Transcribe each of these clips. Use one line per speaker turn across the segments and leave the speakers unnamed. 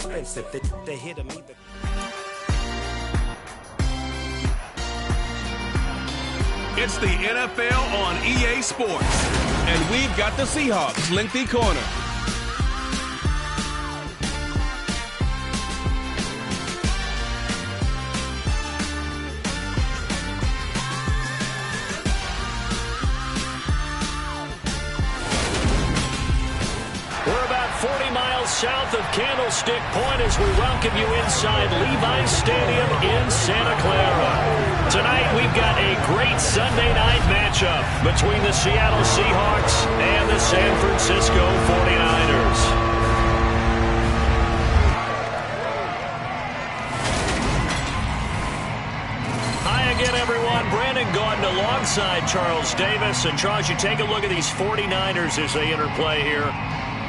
If they hit him either.
It's the NFL on EA Sports, and we've got the Seahawks lengthy corner.
We're about 40 miles south of Candlestick Point as we welcome you inside Levi's Stadium in Santa Clara. Tonight we've got a great Sunday night matchup between the Seattle Seahawks and the San Francisco 49ers. Hi again, everyone. Brandon Gordon alongside Charles Davis. And Charles, you take a look at these 49ers as they enter play here.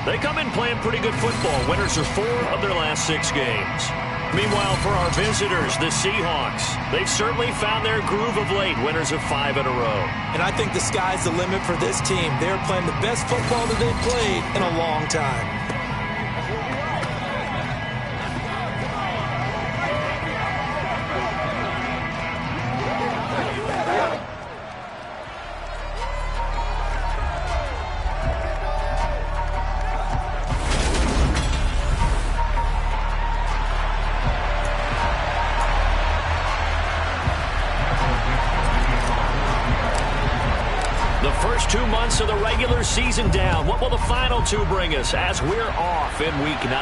They come in playing pretty good football. Winners of 4 of their last 6 games. Meanwhile, for our visitors, the Seahawks, they've certainly found their groove of late. Winners of 5 in a row.
And I think the sky's the limit for this team. They're playing the best football that they've played in a long time.
The first 2 months of the regular season down. What will the final 2 bring us as we're off in Week 9?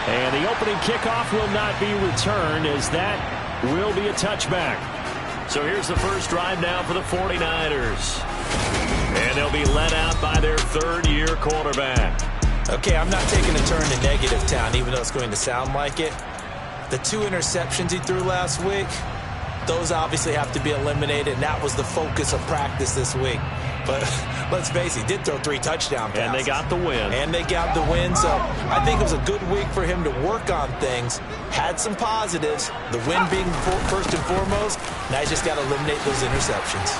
And the opening kickoff will not be returned as that will be a touchback. So here's the first drive now for the 49ers. And they'll be led out by their 3rd-year quarterback.
Okay, I'm not taking a turn to negative town, even though it's going to sound like it. The 2 interceptions he threw last week, those obviously have to be eliminated, and that was the focus of practice this week. But let's face it, he did throw 3 touchdown passes.
And they got the win.
And they got the win, so I think it was a good week for him to work on things. Had some positives, the win being first and foremost. Now he's just got to eliminate those interceptions.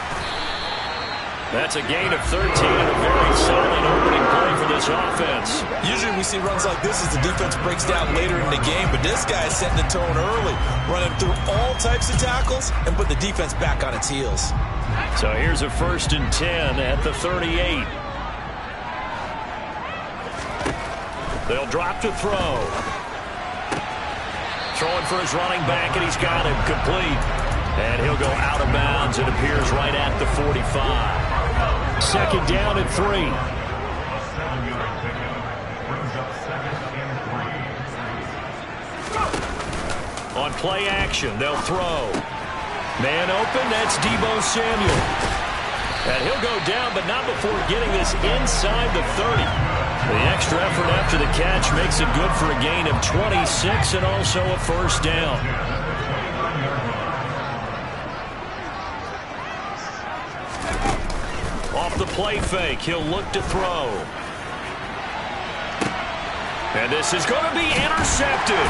That's a gain of 13 and a very solid opening play for this offense.
Usually we see runs like this as the defense breaks down later in the game, but this guy is setting the tone early, running through all types of tackles and put the defense back on its heels.
So here's a 1st and 10 at the 38. They'll drop to throw. Throwing for his running back, and he's got him complete. And he'll go out of bounds. It appears right at the 45. 2nd down and 3. On play action, they'll throw. Man open, that's Deebo Samuel. And he'll go down, but not before getting this inside the 30. The extra effort after the catch makes it good for a gain of 26 and also a 1st down. Off the play fake, he'll look to throw. And this is going to be intercepted.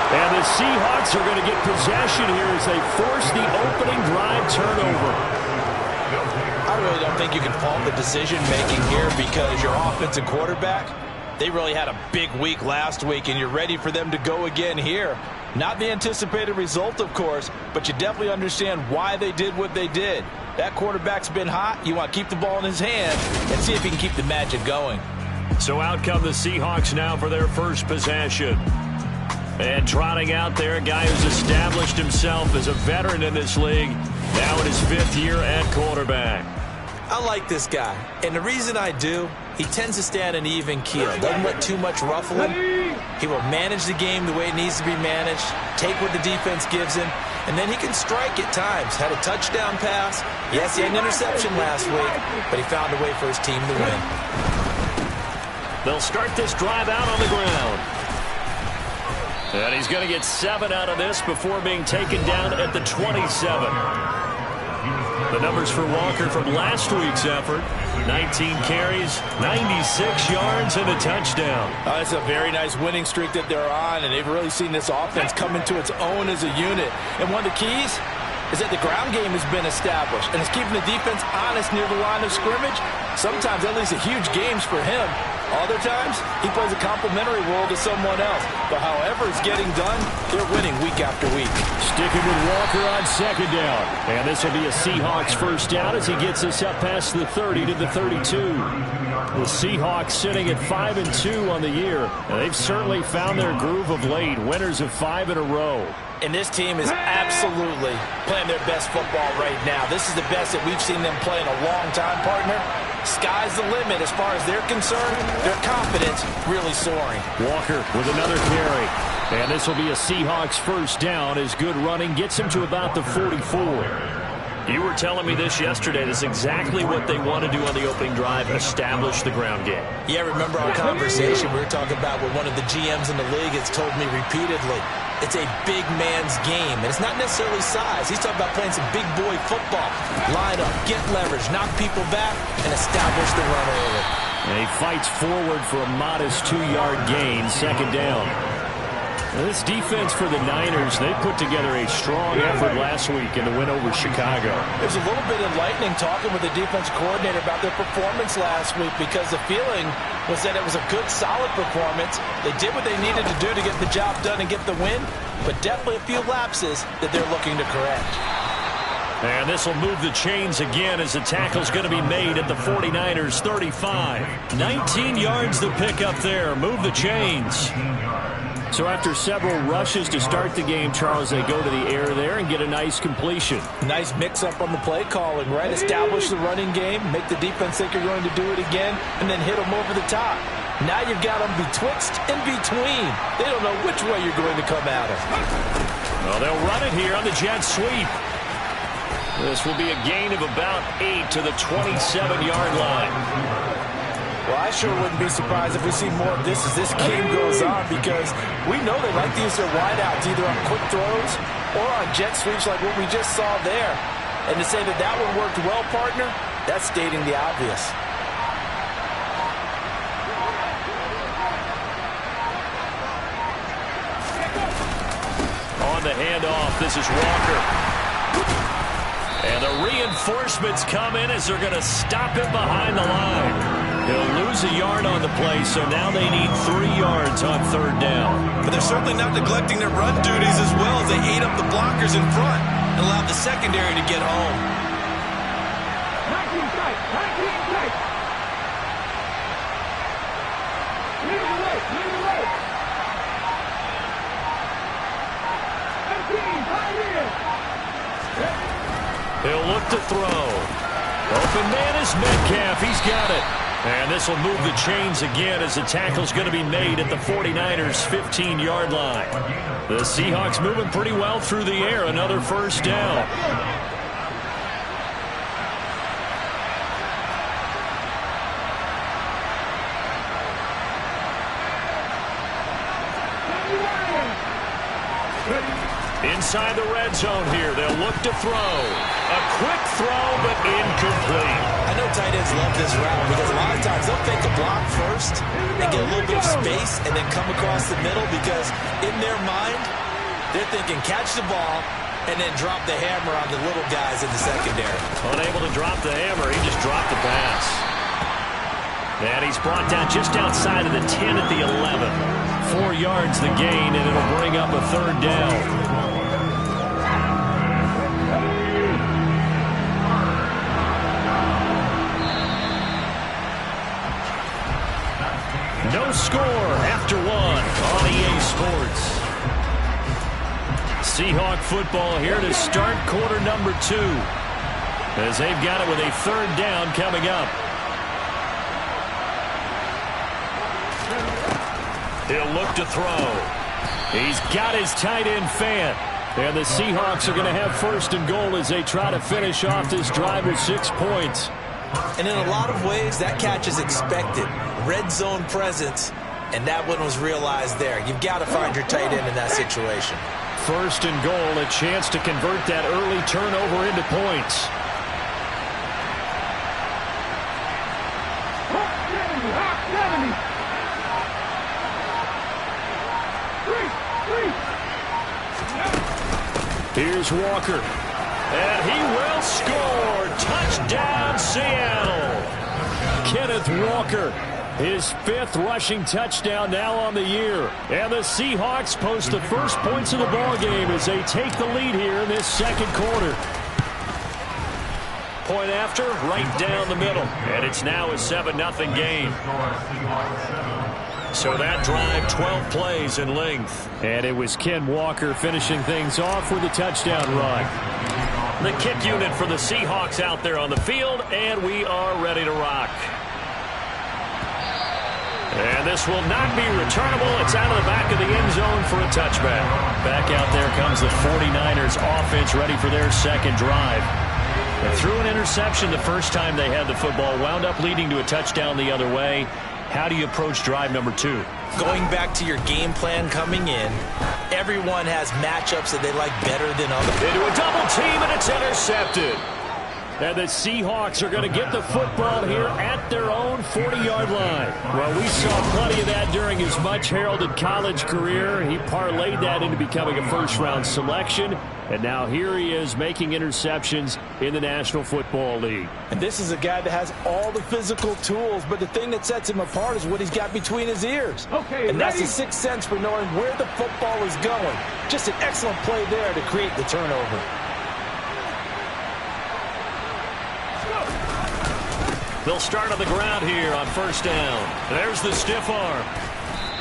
And the Seahawks are going to get possession here as they force the opening drive turnover.
I really don't think you can fault the decision-making here because your offensive quarterback, they really had a big week last week, and you're ready for them to go again here. Not the anticipated result, of course, but you definitely understand why they did what they did. That quarterback's been hot. You want to keep the ball in his hand and see if he can keep the magic going.
So out come the Seahawks now for their first possession. And trotting out there, a guy who's established himself as a veteran in this league, now in his 5th year at quarterback.
I like this guy, and the reason I do, he tends to stay on an even keel. Doesn't let too much ruffle him. He will manage the game the way it needs to be managed, take what the defense gives him, and then he can strike at times. Had a touchdown pass. Yes, he had an interception last week, but he found a way for his team to win.
They'll start this drive out on the ground. And he's going to get 7 out of this before being taken down at the 27. The numbers for Walker from last week's effort: 19 carries, 96 yards, and a touchdown.
It's a very nice winning streak that they're on, and they've really seen this offense come into its own as a unit. And one of the keys is that the ground game has been established, and it's keeping the defense honest near the line of scrimmage. Sometimes that leads to huge games for him. Other times, he plays a complementary role to someone else. But however it's getting done, they're winning week after week.
Sticking with Walker on second down. And this will be a Seahawks first down as he gets us up past the 30 to the 32. The Seahawks sitting at 5-2 on the year. And they've certainly found their groove of late. Winners of 5 in a row.
And this team is absolutely playing their best football right now. This is the best that we've seen them play in a long time, partner. Sky's the limit as far as they're concerned. Their confidence really soaring.
Walker with another carry. And this will be a Seahawks first down as good running gets him to about the 44. You were telling me this yesterday. This is exactly what they want to do on the opening drive, establish the ground game.
Yeah, remember our conversation we were talking about with one of the GMs in the league has told me repeatedly, it's a big man's game. And it's not necessarily size. He's talking about playing some big boy football. Line up, get leverage, knock people back, and establish the run early.
And he fights forward for a modest 2-yard gain, second down. This defense for the Niners, they put together a strong effort last week in the win over Chicago.
It was a little bit enlightening talking with the defense coordinator about their performance last week because the feeling was that it was a good, solid performance. They did what they needed to do to get the job done and get the win, but definitely a few lapses that they're looking to correct.
And this will move the chains again as the tackle's going to be made at the 49ers 35. 19 yards to pick up there. Move the chains. So after several rushes to start the game, Charles, they go to the air there and get a nice completion.
Nice mix-up on the play calling, right? Establish the running game, make the defense think you're going to do it again, and then hit them over the top. Now you've got them betwixt and between. They don't know which way you're going to come at them.
Well, they'll run it here on the jet sweep. This will be a gain of about 8 to the 27-yard line.
Well, I sure wouldn't be surprised if we see more of this as this game goes on because we know they like to use their wideouts either on quick throws or on jet sweeps like what we just saw there. And to say that that one worked well, partner, that's stating the obvious.
On the handoff, this is Walker. And the reinforcements come in as they're going to stop him behind the line. He'll lose a yard on the play, so now they need 3 yards on third down.
But they're certainly not neglecting their run duties as well as they ate up the blockers in front and allowed the secondary to get home.
19 tight, 19 tight. Lead the way, lead the way. 19, tight in.
He'll look to throw. Open man is Metcalf. He's got it. And this will move the chains again as the tackle's going to be made at the 49ers' 15-yard line. The Seahawks moving pretty well through the air. Another first down. Inside the red zone here. They'll look to throw. A quick throw, but incomplete.
I know tight ends love this route because a lot of times they'll fake a block first and get a little bit of space and then come across the middle because in their mind, they're thinking catch the ball and then drop the hammer on the little guys in the secondary.
Unable to drop the hammer, he just dropped the pass. And he's brought down just outside of the 10 at the 11. 4 yards the gain, and it'll bring up a third down. No score after 1 on EA Sports. Seahawk football here to start quarter number 2 as they've got it with a third down coming up. He'll look to throw. He's got his tight end Fant. And the Seahawks are going to have first and goal as they try to finish off this drive with 6 points.
And in a lot of ways, that catch is expected. Red zone presence, and that one was realized there. You've got to find your tight end in that situation.
First and goal, a chance to convert that early turnover into points. Here's Walker. And he will score. Touchdown, Seattle. Kenneth Walker His 5th rushing touchdown now on the year. And the Seahawks post the first points of the ball game as they take the lead here in this second quarter. Point after, right down the middle. And it's now a 7-0 game. So that drive, 12 plays in length. And it was Ken Walker finishing things off with a touchdown run. The kick unit for the Seahawks out there on the field, and we are ready to rock. And this will not be returnable. It's out of the back of the end zone for a touchback. Back out there comes the 49ers offense ready for their second drive. They threw an interception the first time they had the football, wound up leading to a touchdown the other way. How do you approach drive number 2?
Going back to your game plan coming in, everyone has matchups that they like better than others.
Into a double team, and it's intercepted. And the Seahawks are going to get the football here at their own 40-yard line. Well, we saw plenty of that during his much-heralded college career. He parlayed that into becoming a first-round selection. And now here he is making interceptions in the National Football League.
And this is a guy that has all the physical tools, but the thing that sets him apart is what he's got between his ears.
Okay,
and that's the sixth sense for knowing where the football is going. Just an excellent play there to create the turnover.
They'll start on the ground here on first down. There's the stiff arm.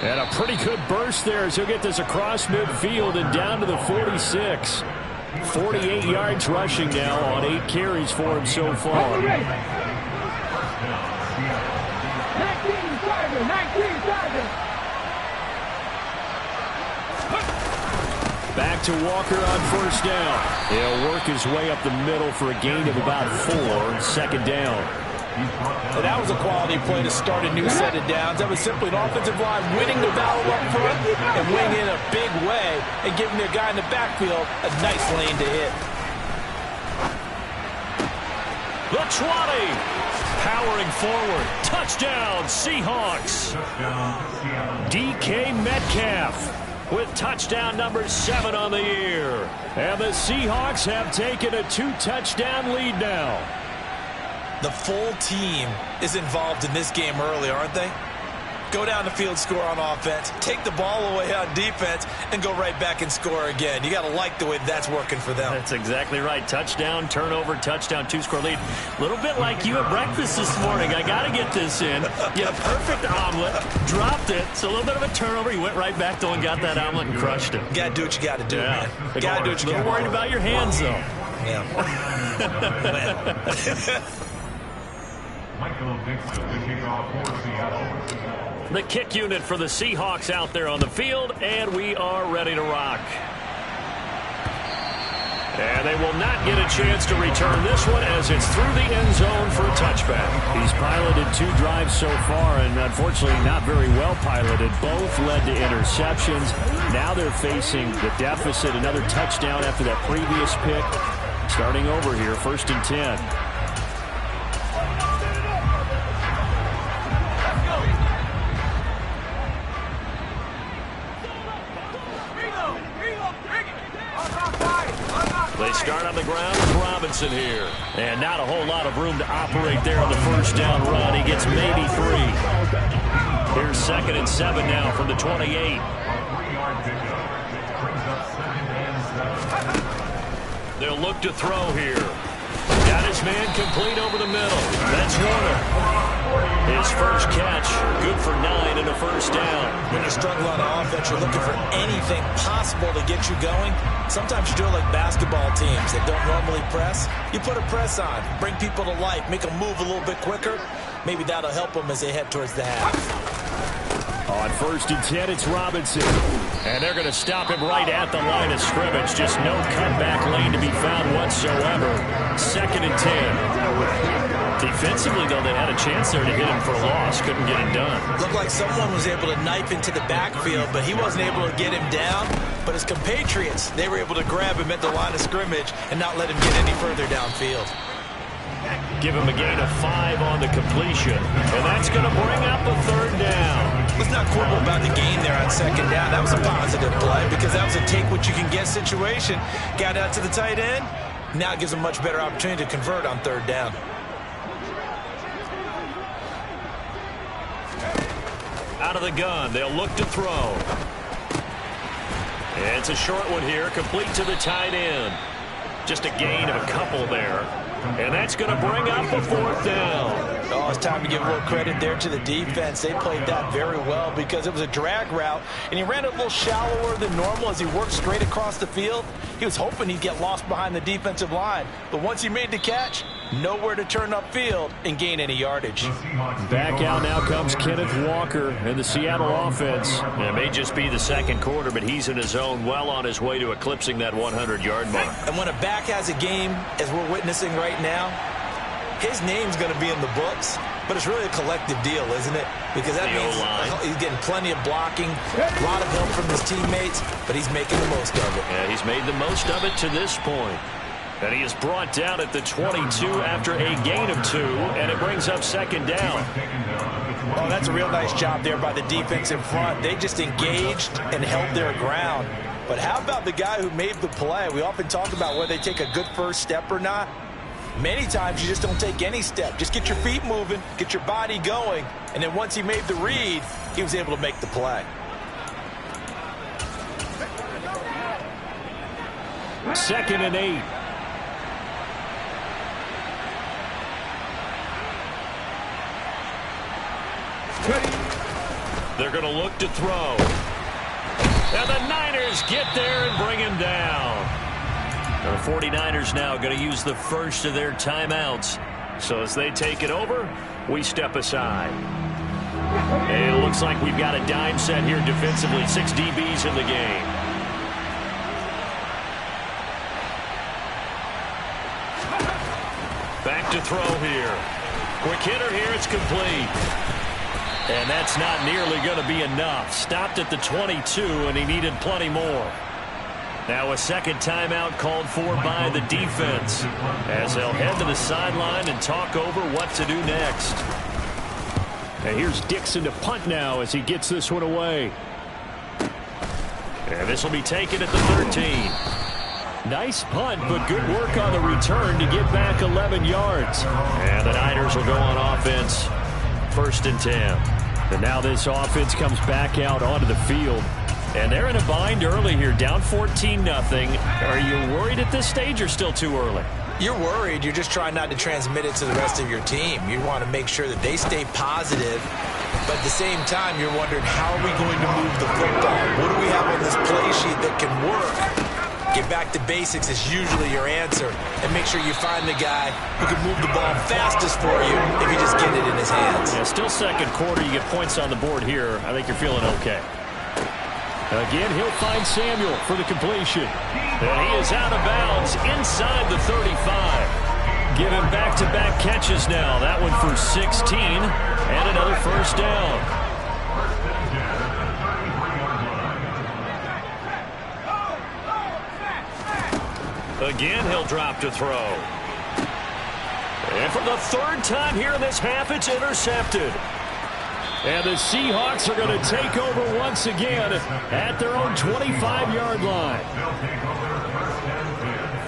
And a pretty good burst there as he'll get this across midfield and down to the 46. 48 yards rushing now on 8 carries for him so far.
19 target.
Back to Walker on first down. He'll work his way up the middle for a gain of about 4. Second down.
And that was a quality play to start a new set of downs. That was simply an offensive line winning the battle up front and winning in a big way and giving their guy in the backfield a nice lane to hit.
The 20. Powering forward. Touchdown, Seahawks. DK Metcalf with touchdown number 7 on the year. And the Seahawks have taken a 2-touchdown lead now.
The full team is involved in this game early, aren't they? Go down the field, score on offense, take the ball away on defense, and go right back and score again. You got to like the way that's working for them.
That's exactly right. Touchdown, turnover, touchdown, 2-score lead. A little bit like you at breakfast this morning. I got to get this in. You had a perfect omelet, dropped it. It's a little bit of a turnover. You went right back, though, and got that omelet and crushed it.
You got to do what you got to do, man. You got to do what you got to do.
A little worried about your hands, though.
Yeah.
The kick unit for the Seahawks out there on the field, and we are ready to rock. And they will not get a chance to return this one as it's through the end zone for a touchback. He's piloted 2 drives so far, and unfortunately not very well piloted. Both led to interceptions. Now they're facing the deficit, another touchdown after that previous pick. Starting over here, 1st and 10. They start on the ground with Robinson here. And not a whole lot of room to operate there on the first down run. He gets maybe 3. Here's 2nd and 7 now from the 28. They'll look to throw here. Got his man complete over the middle. That's Warner. His first catch, good for 9 and a first down.
When you struggle on offense, you're looking for anything possible to get you going. Sometimes you do it like basketball teams that don't normally press. You put a press on, bring people to life, make them move a little bit quicker. Maybe that'll help them as they head towards the half.
On 1st and 10, it's Robinson. And they're going to stop him right at the line of scrimmage. Just no cutback lane to be found whatsoever. 2nd and 10. Defensively, though, they had a chance there to hit him for a loss. Couldn't get it done.
Looked like someone was able to knife into the backfield, but he wasn't able to get him down. But his compatriots, they were able to grab him at the line of scrimmage and not let him get any further downfield.
Give him a gain of 5 on the completion. And that's going to bring up a 3rd down.
Let's not quibble about the gain there on 2nd down. That was a positive play because that was a take-what-you-can-get situation. Got out to the tight end. Now it gives him a much better opportunity to convert on 3rd down.
out of the gun. They'll look to throw. And it's a short one here, complete to the tight end. Just a gain of a couple there. And that's going to bring up a 4th down.
Oh, it's time to give a little credit there to the defense. They played that very well because it was a drag route, and he ran it a little shallower than normal as he worked straight across the field. He was hoping he'd get lost behind the defensive line, but once he made the catch, nowhere to turn upfield and gain any yardage.
Back out now comes Kenneth Walker and the Seattle offense. It may just be the second quarter, but he's in his zone, well on his way to eclipsing that 100-yard mark.
And when a back has a game, as we're witnessing right now, his name's going to be in the books, but it's really a collective deal, isn't it? Because that means he's getting plenty of blocking, a lot of help from his teammates, but he's making the most of it.
Yeah, he's made the most of it to this point. And he is brought down at the 22 after a gain of 2, and it brings up 2nd down.
Oh, that's a real nice job there by the defense in front. They just engaged and held their ground. But how about the guy who made the play? We often talk about whether they take a good first step or not. Many times you just don't take any step. Just get your feet moving, get your body going, and then once he made the read, he was able to make the play.
2nd and 8. They're going to look to throw. And the Niners get there and bring him down. The 49ers now going to use the first of their timeouts. So as they take it over, we step aside. And it looks like we've got a dime set here defensively. 6 DBs in the game. Back to throw here. Quick hitter here. It's complete. And that's not nearly going to be enough. Stopped at the 22, and he needed plenty more. Now a second timeout called for by the defense as they'll head to the sideline and talk over what to do next. And here's Dixon to punt now as he gets this one away. And this will be taken at the 13. Nice punt, but good work on the return to get back 11 yards. And the Niners will go on offense. 1st and 10. And now this offense comes back out onto the field. And they're in a bind early here, down 14-0. Are you worried at this stage or still too early?
You're worried. You're just trying not to transmit it to the rest of your team. You want to make sure that they stay positive. But at the same time, you're wondering, how are we going to move the football? What do we have on this play sheet that can work? Get back to basics is usually your answer. And make sure you find the guy who can move the ball fastest for you if you just get it in his hands.
Yeah, still second quarter. You get points on the board here. I think you're feeling okay. Again, he'll find Samuel for the completion. And he is out of bounds inside the 35. Give him back-to-back catches now. That one for 16 and another 1st down. Again, he'll drop to throw. And for the 3rd time here in this half, it's intercepted. And the Seahawks are going to take over once again at their own 25-yard line.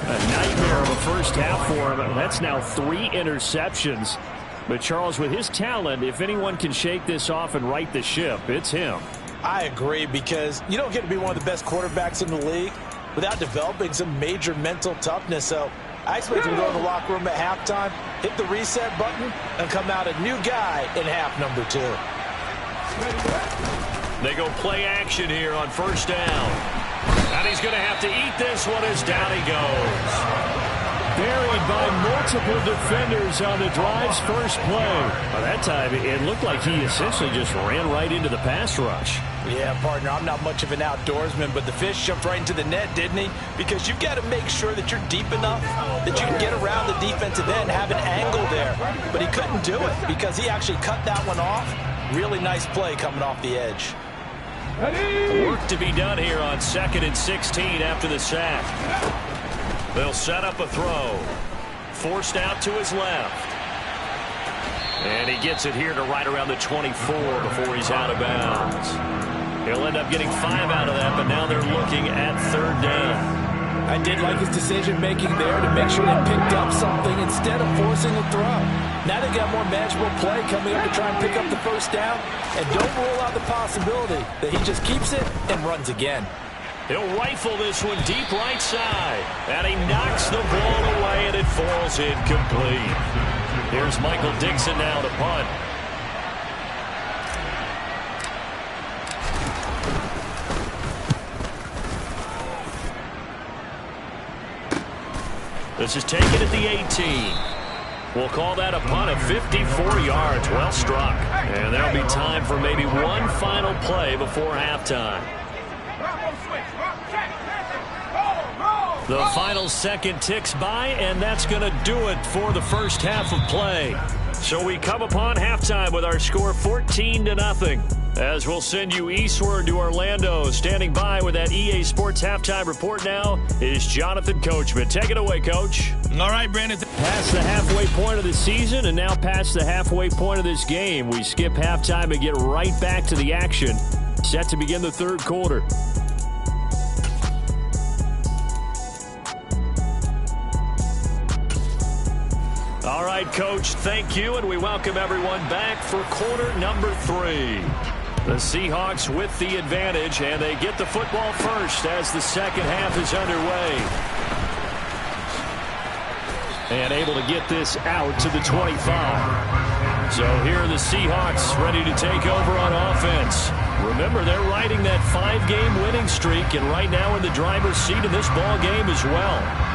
A nightmare of a first half for him. That's now 3 interceptions. But Charles, with his talent, if anyone can shake this off and right the ship, it's him.
I agree, because you don't get to be one of the best quarterbacks in the league without developing some major mental toughness. So I expect him to go in the locker room at halftime, hit the reset button, and come out a new guy in half number 2.
They go play action here on 1st down. And he's going to have to eat this one as down he goes. Buried by multiple defenders on the drive's first play. Well, that time, it looked like he essentially just ran right into the pass rush.
Yeah, partner, I'm not much of an outdoorsman, but the fish jumped right into the net, didn't he? Because you've got to make sure that you're deep enough that you can get around the defensive end, have an angle there. But he couldn't do it because he actually cut that one off. Really nice play coming off the edge.
Work to be done here on 2nd and 16 after the sack. They'll set up a throw. Forced out to his left. And he gets it here to right around the 24 before he's out of bounds. He'll end up getting 5 out of that, but now they're looking at 3rd down.
I did like his decision-making there to make sure they picked up something instead of forcing a throw. Now they got more manageable play coming up to try and pick up the first down. And don't rule out the possibility that he just keeps it and runs again.
He'll rifle this one deep right side. And he knocks the ball away, and it falls incomplete. Here's Michael Dixon now to punt. This is taken at the 18. We'll call that a punt of 54 yards. Well struck. And there'll be time for maybe one final play before halftime. The final second ticks by, and that's going to do it for the first half of play. So we come upon halftime with our score 14-0. As we'll send you eastward to Orlando. Standing by with that EA Sports halftime report now is Jonathan Coachman. Take it away, Coach.
All right, Brandon.
Past the halfway point of the season and now past the halfway point of this game. We skip halftime and get right back to the action. Set to begin the third quarter. All right, Coach, thank you, and we welcome everyone back for quarter number 3. The Seahawks with the advantage, and they get the football first as the second half is underway. And able to get this out to the 25. So here are the Seahawks ready to take over on offense. Remember, they're riding that 5-game winning streak, and right now in the driver's seat of this ball game as well.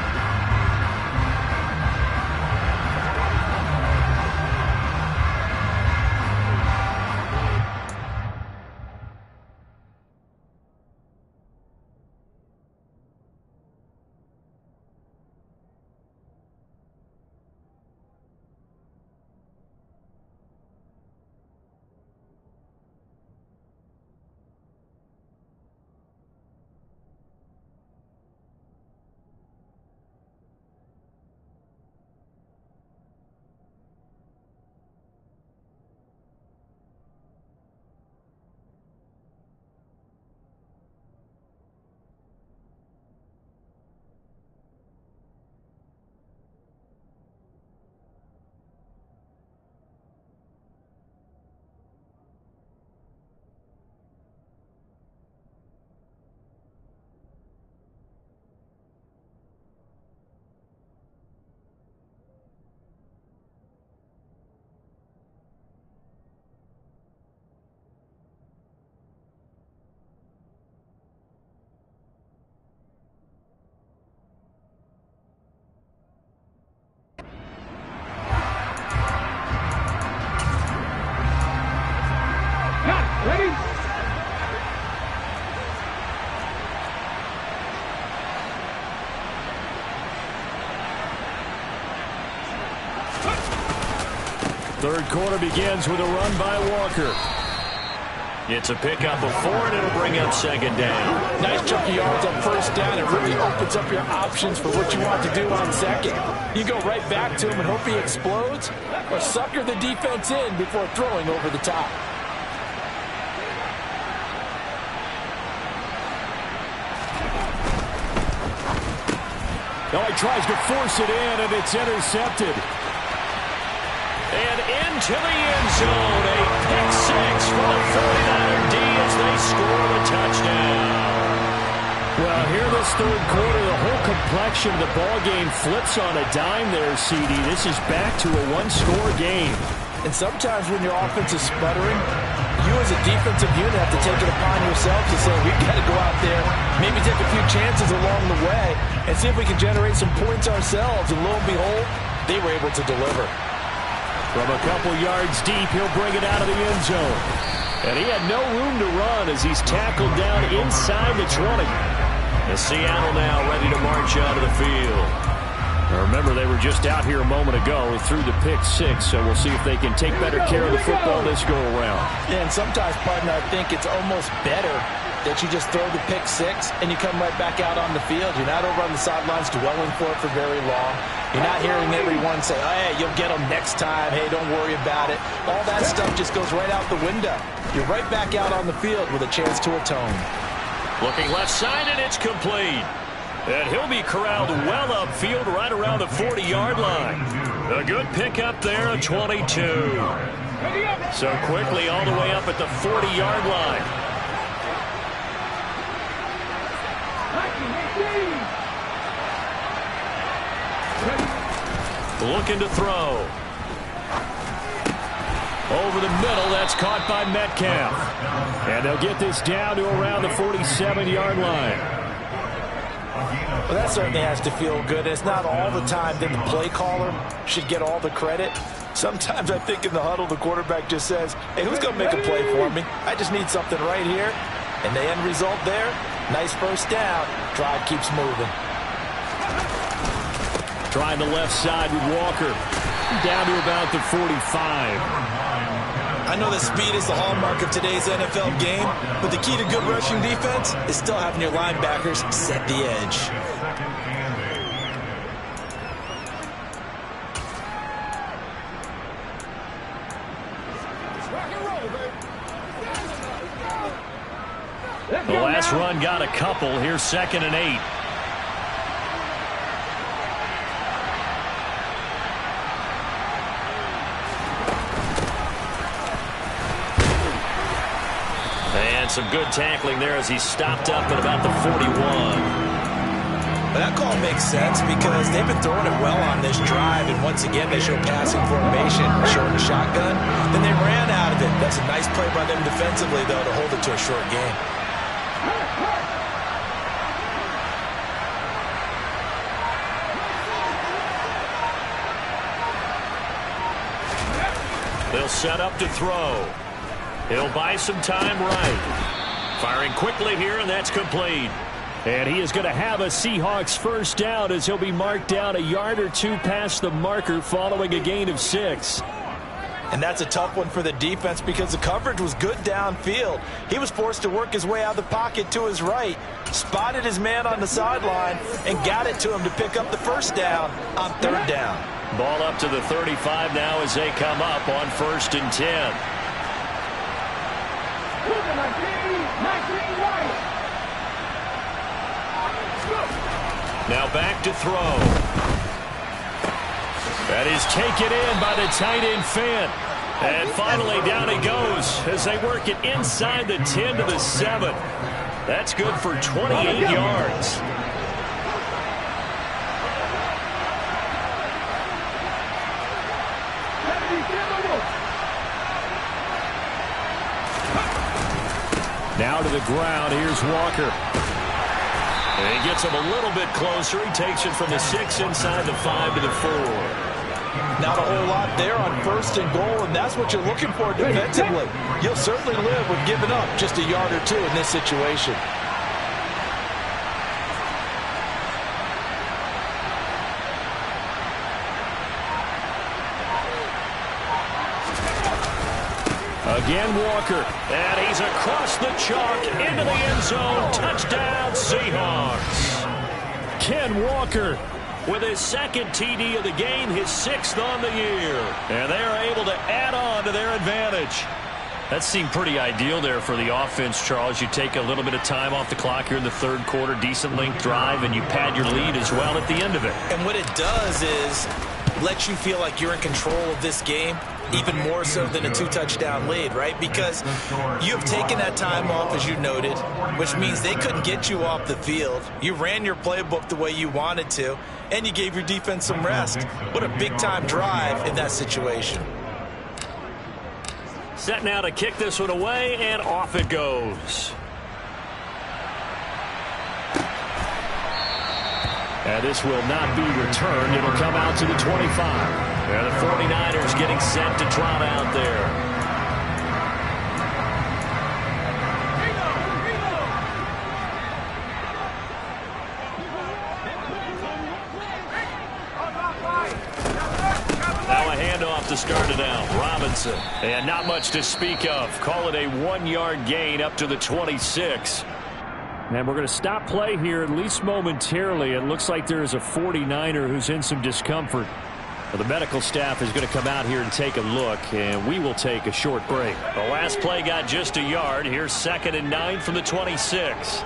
Third quarter begins with a run by Walker. It's a pickup of 4, and it'll bring up second down.
Nice chunk of yards on first down. It really opens up your options for what you want to do on second. You go right back to him and hope he explodes, or sucker the defense in before throwing over the top.
Now he tries to force it in, and it's intercepted. And into the end zone, a pick 6 for the 49er D as they score the touchdown. Well, here this third quarter, the whole complexion of the ball game flips on a dime there, CD. This is back to a one-score game.
And sometimes when your offense is sputtering, you as a defensive unit have to take it upon yourself to say, we've got to go out there, maybe take a few chances along the way, and see if we can generate some points ourselves. And lo and behold, they were able to deliver.
From a couple yards deep, he'll bring it out of the end zone. And he had no room to run as he's tackled down inside the 20. And Seattle now ready to march out of the field. Now remember, they were just out here a moment ago through the pick 6, so we'll see if they can take better care of the football this go-around.
Yeah, and sometimes, partner, I think it's almost better that you just throw the pick 6 and you come right back out on the field. You're not over on the sidelines dwelling for it for very long. You're not hearing everyone say, oh, hey, you'll get them next time. Hey, don't worry about it. All that stuff just goes right out the window. You're right back out on the field with a chance to atone.
Looking left side, and it's complete. And he'll be corralled well upfield right around the 40-yard line. A good pickup there, a 22. So quickly all the way up at the 40-yard line. Looking to throw. Over the middle, that's caught by Metcalf. And they'll get this down to around the 47-yard line.
Well, that certainly has to feel good. It's not all the time that the play caller should get all the credit. Sometimes I think in the huddle, the quarterback just says, hey, who's going to make a play for me? I just need something right here. And the end result there, nice first down. Drive keeps moving.
Trying the left side with Walker. Down to about the 45.
I know that speed is the hallmark of today's NFL game, but the key to good rushing defense is still having your linebackers set the edge.
The last run got a couple. Here's 2nd and 8. And some good tackling there as he stopped up at about the 41.
That call makes sense because they've been throwing it well on this drive, and once again they show passing formation, showing the shotgun. Then they ran out of it. That's a nice play by them defensively, though, to hold it to a short game.
They'll set up to throw. He'll buy some time right. Firing quickly here, and that's complete. And he is going to have a Seahawks first down as he'll be marked down a yard or two past the marker following a gain of 6.
And that's a tough one for the defense because the coverage was good downfield. He was forced to work his way out of the pocket to his right, spotted his man on the sideline, and got it to him to pick up the first down on 3rd down.
Ball up to the 35 now as they come up on 1st and 10. Now back to throw. That is taken in by the tight end Fant. And finally down he goes as they work it inside the 10 to the 7. That's good for 28 yards. Now to the ground. Here's Walker. And he gets him a little bit closer. He takes it from the 6 inside the 5 to the 4.
Not a whole lot there on 1st and goal, and that's what you're looking for defensively. You'll certainly live with giving up just a yard or two in this situation.
Again, Walker. And he's across the chalk into the end zone. Touchdown, Seahawks. Ken Walker with his 2nd TD of the game, his 6th on the year. And they are able to add on to their advantage. That seemed pretty ideal there for the offense, Charles. You take a little bit of time off the clock here in the 3rd quarter, decent length drive, and you pad your lead as well at the end of it.
And what it does is let you feel like you're in control of this game, even more so than a 2-touchdown lead, right? Because you have taken that time off, as you noted, which means they couldn't get you off the field. You ran your playbook the way you wanted to, and you gave your defense some rest. What a big-time drive in that situation.
Set now to kick this one away, and off it goes. And this will not be returned. It'll come out to the 25. And the 49ers getting set to trot out there. Now a handoff to start it out. Robinson. And not much to speak of. Call it a 1-yard gain up to the 26. And we're going to stop play here, at least momentarily. It looks like there is a 49er who's in some discomfort. Well, the medical staff is going to come out here and take a look, and we will take a short break. The last play got just a yard. Here's 2nd and 9 from the 26.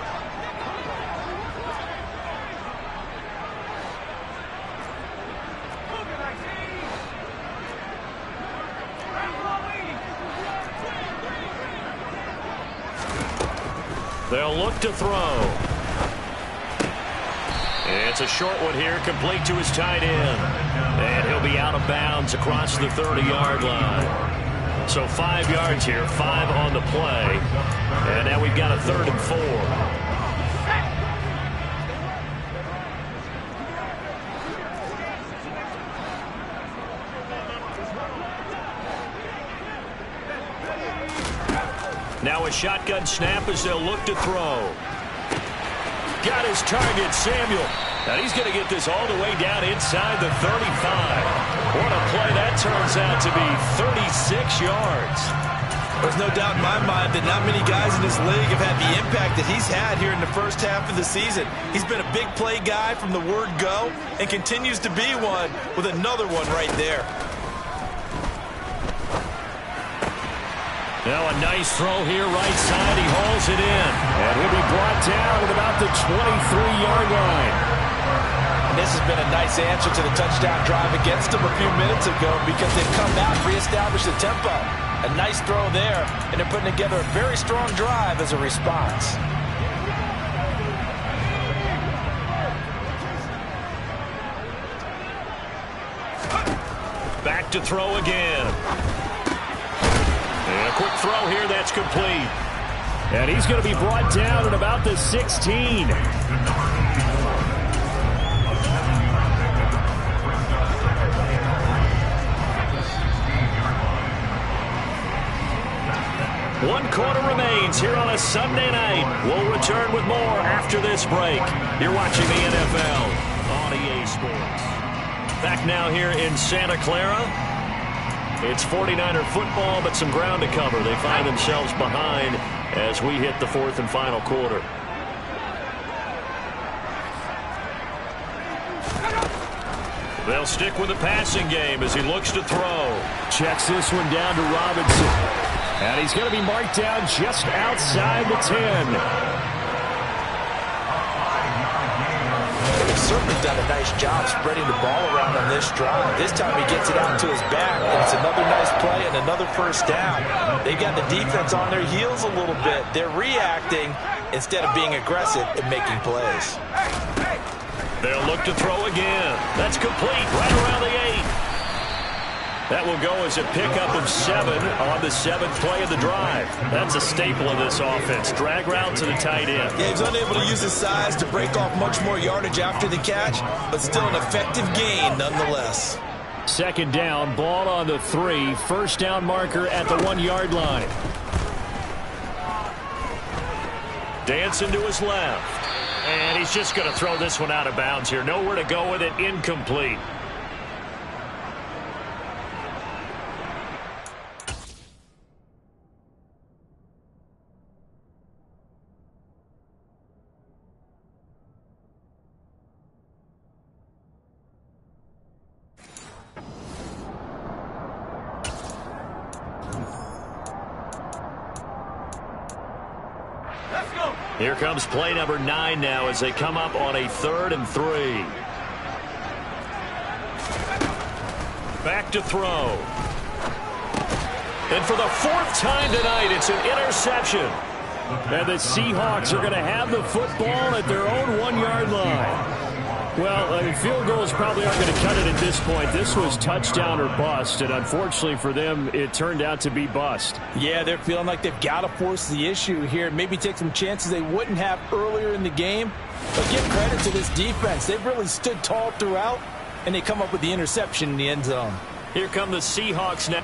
They'll look to throw. It's a short one here, complete to his tight end. And he'll be out of bounds across the 30-yard line. So 5 yards here, 5 on the play. And now we've got a 3rd and 4. Now a shotgun snap as they'll look to throw. Got his target, Samuel. And he's going to get this all the way down inside the 35. What a play that turns out to be, 36 yards.
There's no doubt in my mind that not many guys in this league have had the impact that he's had here in the first half of the season. He's been a big play guy from the word go and continues to be one with another one right there.
Now a nice throw here, right side. He hauls it in. And he'll be brought down at about the 23-yard line.
And this has been a nice answer to the touchdown drive against them a few minutes ago because they've come out, reestablished the tempo. A nice throw there, and they're putting together a very strong drive as a response.
Back to throw again. And a quick throw here that's complete. And he's going to be brought down at about the 16. One quarter remains here on a Sunday night. We'll return with more after this break. You're watching the NFL on EA Sports. Back now here in Santa Clara. It's 49er football, but some ground to cover. They find themselves behind as we hit the 4th and final quarter. They'll stick with the passing game as he looks to throw. Checks this one down to Robinson. And he's going to be marked down just outside the 10.
Certainly done a nice job spreading the ball around on this drive. This time he gets it out to his back, and it's another nice play and another first down. They got the defense on their heels a little bit. They're reacting instead of being aggressive and making plays.
They'll look to throw again. That's complete right around the 8. That will go as a pickup of 7 on the 7th play of the drive. That's a staple of this offense. Drag route to the tight end.
Yeah, he's unable to use his size to break off much more yardage after the catch, but still an effective gain nonetheless.
2nd down, ball on the 3. First down marker at the 1-yard line. Dancing to his left. And he's just going to throw this one out of bounds here. Nowhere to go with it. Incomplete. Here comes play number 9 now as they come up on a 3rd and 3. Back to throw. And for the 4th time tonight, it's an interception. And the Seahawks are going to have the football at their own 1-yard line. Well, field goals probably aren't going to cut it at this point. This was touchdown or bust, and unfortunately for them, it turned out to be bust.
Yeah, they're feeling like they've got to force the issue here. Maybe take some chances they wouldn't have earlier in the game. But give credit to this defense. They've really stood tall throughout, and they come up with the interception in the end zone.
Here come the Seahawks now.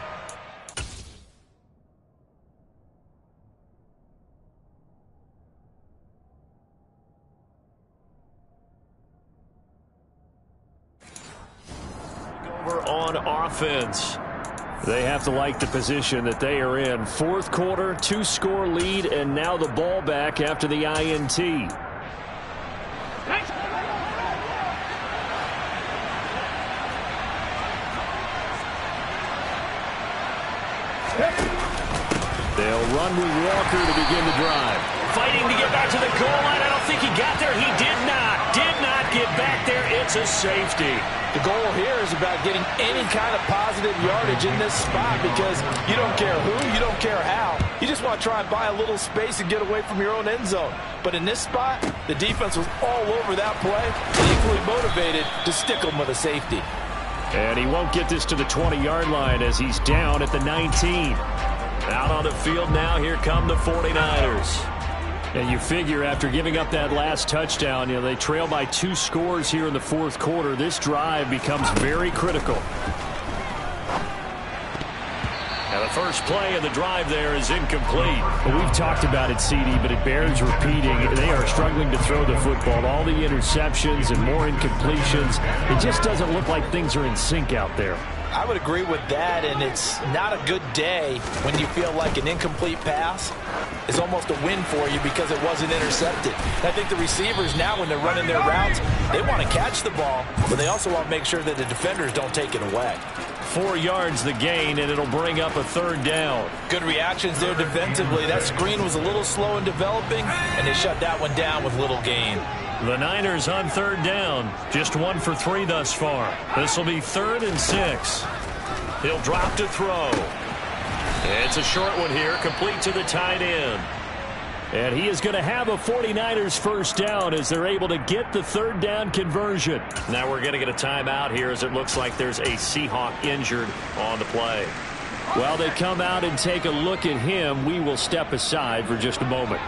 On offense. They have to like the position that they are in. 4th quarter, 2-score lead, and now the ball back after the INT. They'll run with Walker to begin the drive. Fighting to get back to the goal line. I don't think he got there. He did not get back there. It's a safety.
The goal here is about getting any kind of positive yardage in this spot because you don't care who, you don't care how.
You just want to try and buy a little space and get away from your own end zone. But in this spot, the defense was all over that play and equally motivated to stick them with a safety.
And he won't get this to the 20-yard line as he's down at the 19. Out on the field now, here come the 49ers. And you figure after giving up that last touchdown, they trail by 2 scores here in the fourth quarter. This drive becomes very critical. Now the first play of the drive there is incomplete. Well, we've talked about it, CD, but it bears repeating. They are struggling to throw the football. All the interceptions and more incompletions. It just doesn't look like things are in sync out there.
I would agree with that, and it's not a good day when you feel like an incomplete pass is almost a win for you because it wasn't intercepted. I think the receivers now, when they're running their routes, they want to catch the ball, but they also want to make sure that the defenders don't take it away.
4 yards the gain, and it'll bring up a third down.
Good reactions there defensively. That screen was a little slow in developing, and they shut that one down with little gain.
The Niners on third down. Just 1 for 3 thus far. This will be 3rd and 6. He'll drop to throw. It's a short one here, complete to the tight end. And he is going to have a 49ers first down as they're able to get the third down conversion. Now we're going to get a timeout here as it looks like there's a Seahawk injured on the play. While they come out and take a look at him, we will step aside for just a moment.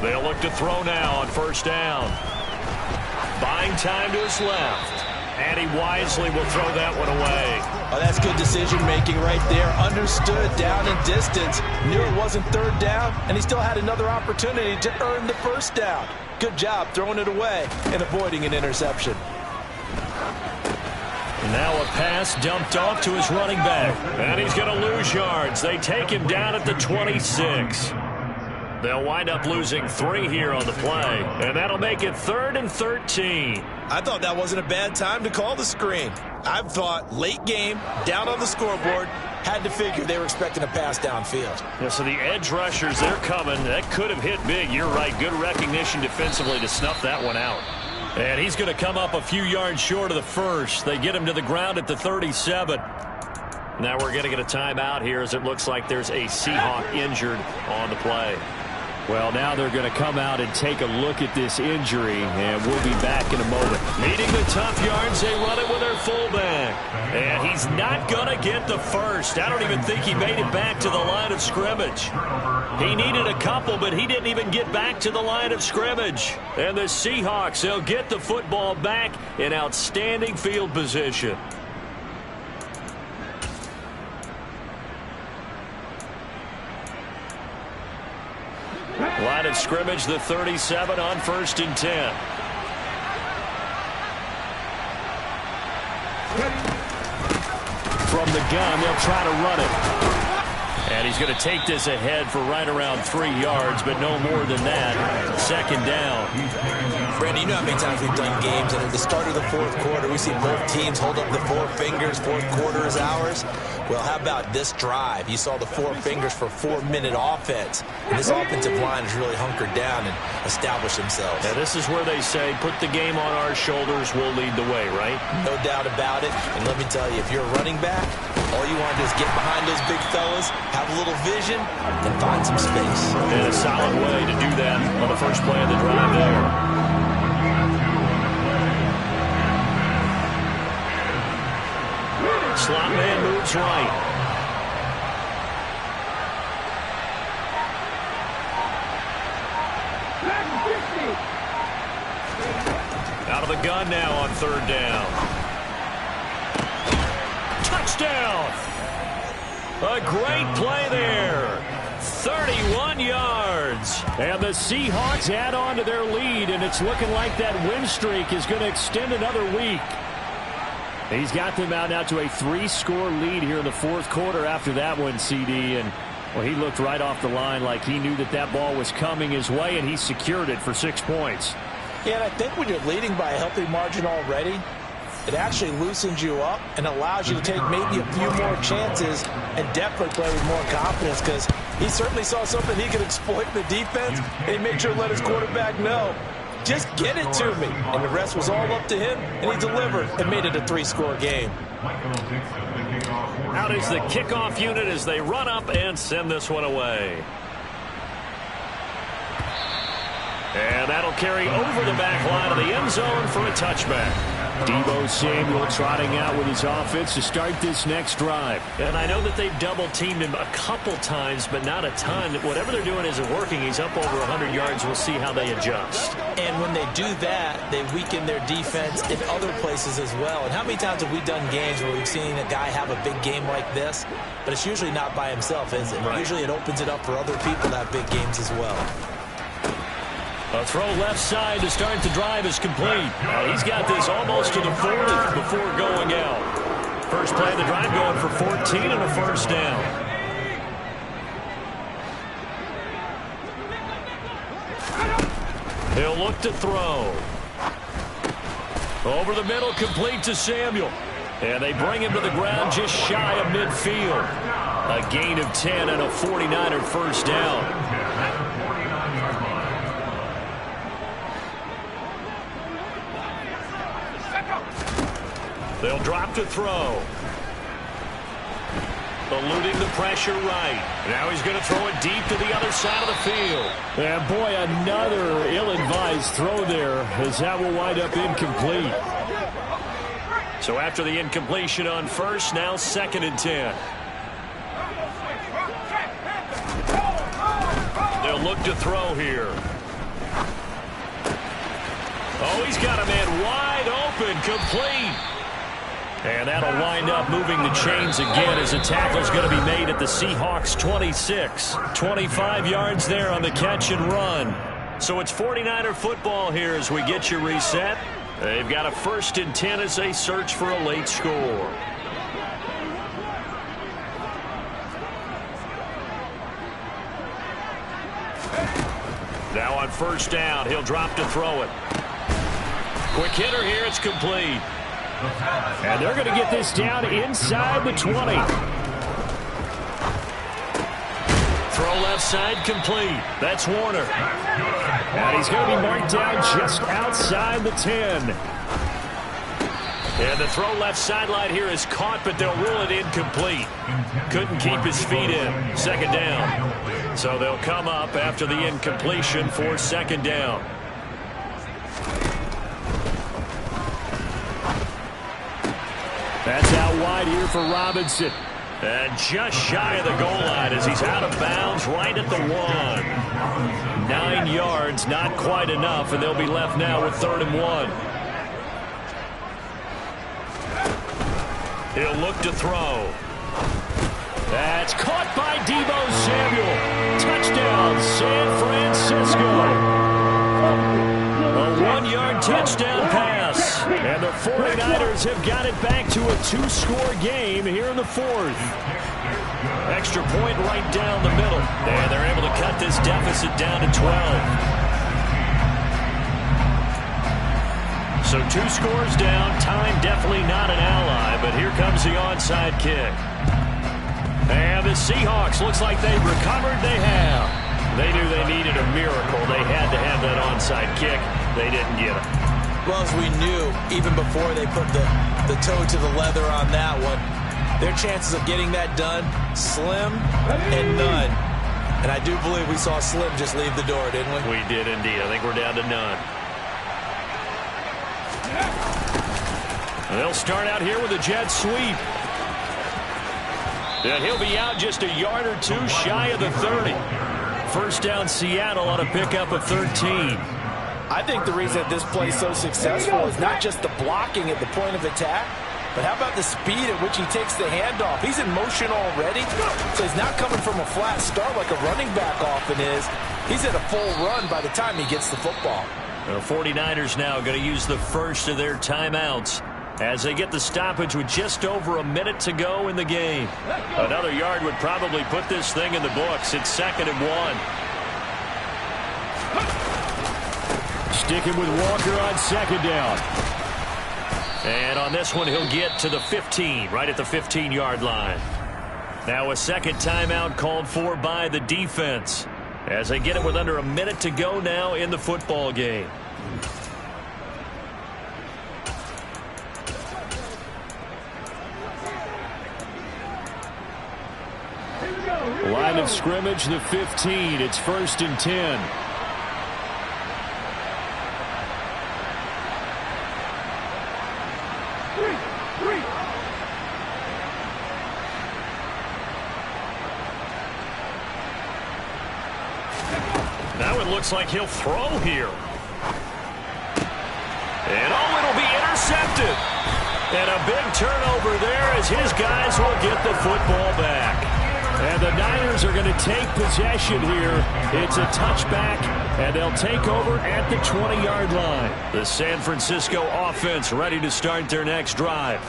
They'll look to throw now on first down. Buying time to his left. And he wisely will throw that one away.
Oh, that's good decision-making right there. Understood down and distance. Knew it wasn't third down, and he still had another opportunity to earn the first down. Good job throwing it away and avoiding an interception.
Now a pass dumped off to his running back. And he's going to lose yards. They take him down at the 26. They'll wind up losing 3 here on the play. And that'll make it 3rd and 13.
I thought that wasn't a bad time to call the screen. I've thought late game, down on the scoreboard, had to figure they were expecting a pass downfield.
Yeah, so the edge rushers, they're coming. That could have hit big. You're right. Good recognition defensively to snuff that one out. And he's going to come up a few yards short of the first. They get him to the ground at the 37. Now we're going to get a timeout here as it looks like there's a Seahawk injured on the play. Well, now they're going to come out and take a look at this injury, and we'll be back in a moment. Meeting the tough yards, they run it with their fullback. And he's not going to get the first. I don't even think he made it back to the line of scrimmage. He needed a couple, but he didn't even get back to the line of scrimmage. And the Seahawks, they'll get the football back in outstanding field position. Line of scrimmage, the 37 on 1st and 10. From the gun, they'll try to run it. And he's going to take this ahead for right around 3 yards, but no more than that. 2nd down.
Brandon, you know how many times we've done games, and at the start of the fourth quarter, we see both teams hold up the 4 fingers, fourth quarter is ours. Well, how about this drive? You saw the 4 fingers for 4-minute offense. And this offensive line has really hunkered down and established themselves.
Now, this is where they say, put the game on our shoulders, we'll lead the way, right?
No doubt about it. And let me tell you, if you're a running back, all you want to do is get behind those big fellas, have a little vision, and find some space.
And a solid way to do that on the first play of the drive there. Slot man moves right. Out of the gun now on 3rd down. Touchdown! A great play there. 31 yards. And the Seahawks add on to their lead, and it's looking like that win streak is going to extend another week. He's got them out now to a 3-score lead here in the fourth quarter after that one, CD. And, well, he looked right off the line like he knew that that ball was coming his way, and he secured it for 6 points.
Yeah, and I think when you're leading by a healthy margin already, it actually loosens you up and allows you to take maybe a few more chances and definitely play with more confidence because he certainly saw something he could exploit in the defense, and he made sure to let his quarterback know.
just get it to me. And the rest was all up to him, and he delivered and made it a 3-score game.
Out is the kickoff unit as they run up and send this one away. And that'll carry over the back line of the end zone for a touchback.
Deebo Samuel trotting out with his offense to start this next drive.
And I know that they've double-teamed him a couple times, but not a ton. Whatever they're doing isn't working. He's up over 100 yards. We'll see how they adjust.
And when they do that, they weaken their defense in other places as well. And how many times have we done games where we've seen a guy have a big game like this? But it's usually not by himself, is it?
Right.
Usually it opens it up for other people to have big games as well.
A throw left side to start the drive is complete. He's got this almost to the 40 before going out. First play of the drive going for 14 and a first down. He'll look to throw. Over the middle, complete to Samuel. And they bring him to the ground just shy of midfield. A gain of 10 and a 49er first down. They'll drop to throw. Eluding the pressure right. Now he's going to throw it deep to the other side of the field.
And boy, another ill-advised throw there as that will wind up incomplete.
So after the incompletion on first, now 2nd and 10. They'll look to throw here. Oh, he's got a man wide open, complete. And that'll wind up moving the chains again as a tackle's going to be made at the Seahawks 26. 25 yards there on the catch and run. So it's 49er football here as we get you reset. They've got a 1st and 10 as they search for a late score. Now on first down, he'll drop to throw it. Quick hitter here, it's complete.
And they're going to get this down inside the 20.
Throw left side, complete. That's Warner.
And he's going to be marked down just outside the 10.
And the throw left sideline here is caught, but they'll rule it incomplete. Couldn't keep his feet in. 2nd down. So they'll come up after the incompletion for 2nd down.
That's out wide here for Robinson.
And just shy of the goal line as he's out of bounds right at the 1. 9 yards, not quite enough, and they'll be left now with 3rd and 1. He'll look to throw.
That's caught by Deebo Samuel. Touchdown, San Francisco. A 1-yard touchdown pass. And the 49ers have got it back to a 2-score game here in the 4th. Extra point right down the middle. And they're able to cut this deficit down to 12. So 2 scores down. Time definitely not an ally, but here comes the onside kick. And the Seahawks, looks like they've recovered. They have. They knew they needed a miracle. They had to have that onside kick. They didn't get it.
Well, as we knew, even before they put the toe to the leather on that one, their chances of getting that done, slim and none. And I do believe we saw Slim just leave the door, didn't we?
We did indeed. I think we're down to none. They'll start out here with a jet sweep. And he'll be out just a yard or 2 shy of the 30. First down Seattle on a pickup of 13.
I think the reason that this play is so successful is not just the blocking at the point of attack, but how about the speed at which he takes the handoff? He's in motion already, so he's not coming from a flat start like a running back often is. He's at a full run by the time he gets the football.
The 49ers now going to use the first of their timeouts as they get the stoppage with just over a minute to go in the game. Another yard would probably put this thing in the books. It's 2nd and 1.
Sticking with Walker on 2nd down.
And on this one, he'll get to the 15, right at the 15-yard line. Now a 2nd timeout called for by the defense as they get it with under a minute to go now in the football game.
Line of scrimmage, the 15. It's 1st and 10.
Now it looks like he'll throw here. And it'll be intercepted. And a big turnover there as his guys will get the football back. And the Niners are going to take possession here. It's a touchback, and they'll take over at the 20-yard line. The San Francisco offense ready to start their next drive.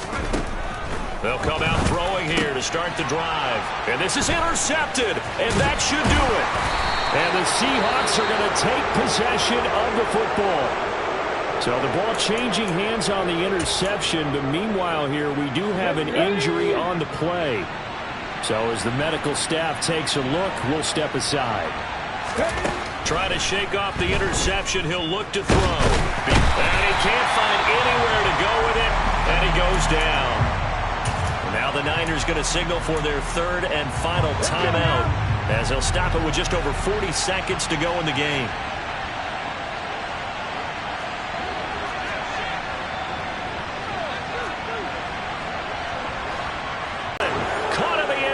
They'll come out throwing here to start the drive. And this is intercepted, and that should do it. And the Seahawks are going to take possession of the football. So the ball changing hands on the interception, but meanwhile here we do have an injury on the play. So as the medical staff takes a look, we'll step aside. Try to shake off the interception. He'll look to throw. And he can't find anywhere to go with it, and he goes down. Now the Niners going to signal for their third and final timeout as they'll stop it with just over 40 seconds to go in the game.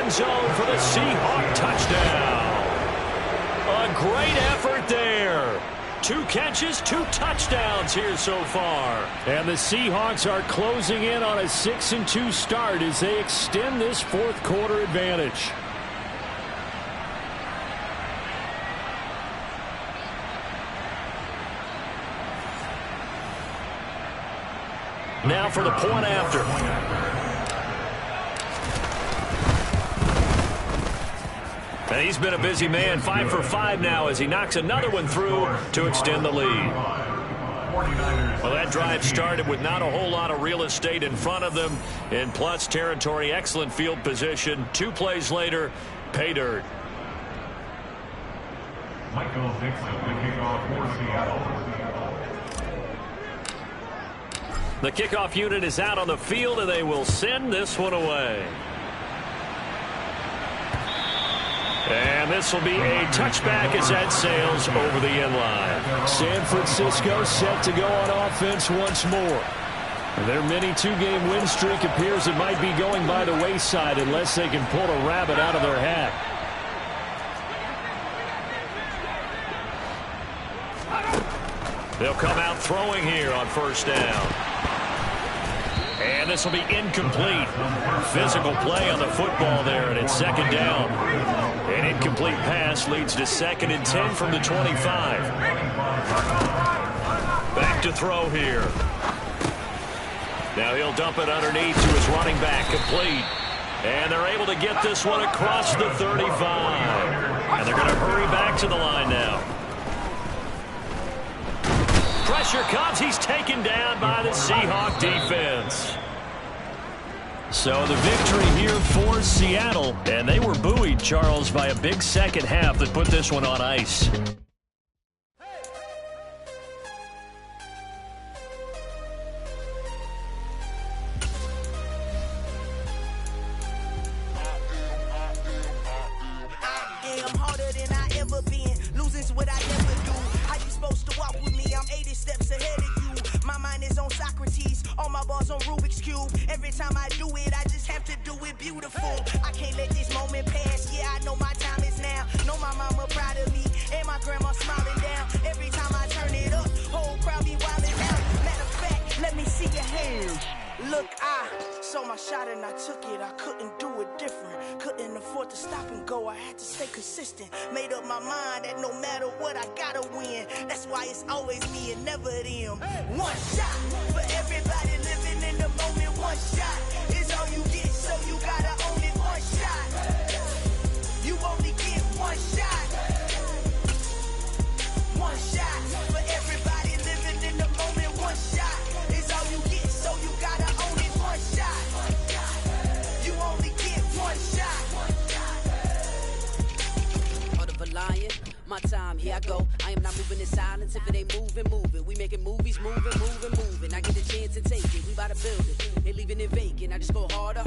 Zone for the Seahawk touchdown. A great effort there. 2 catches, 2 touchdowns here so far.
And the Seahawks are closing in on a 6-2 start as they extend this fourth quarter advantage.
Now for the point after. And he's been a busy man, 5 for 5 now as he knocks another one through to extend the lead. Well, that drive started with not a whole lot of real estate in front of them in plus territory. Excellent field position. 2 plays later, pay dirt.
Michael Dixon, the kickoff for Seattle.
The kickoff unit is out on the field, and they will send this one away. And this will be a touchback as that sails over the end line.
San Francisco set to go on offense once more. Their mini 2-game win streak appears it might be going by the wayside unless they can pull a rabbit out of their hat.
They'll come out throwing here on first down. And this will be incomplete. Physical play on the football there, and it's second down. An incomplete pass leads to 2nd and 10 from the 25. Back to throw here. Now he'll dump it underneath to his running back, complete. And they're able to get this one across the 35. And they're going to hurry back to the line now. Pressure comes. He's taken down by the Seahawk defense. So the victory here for Seattle. And they were buoyed, Charles, by a big second half that put this one on ice.
My time, here I go. I am not moving in silence. If it ain't moving, move it. We making movies, moving. I get a chance to take it. We bout to build it. Ain't leaving it vacant. I just go harder.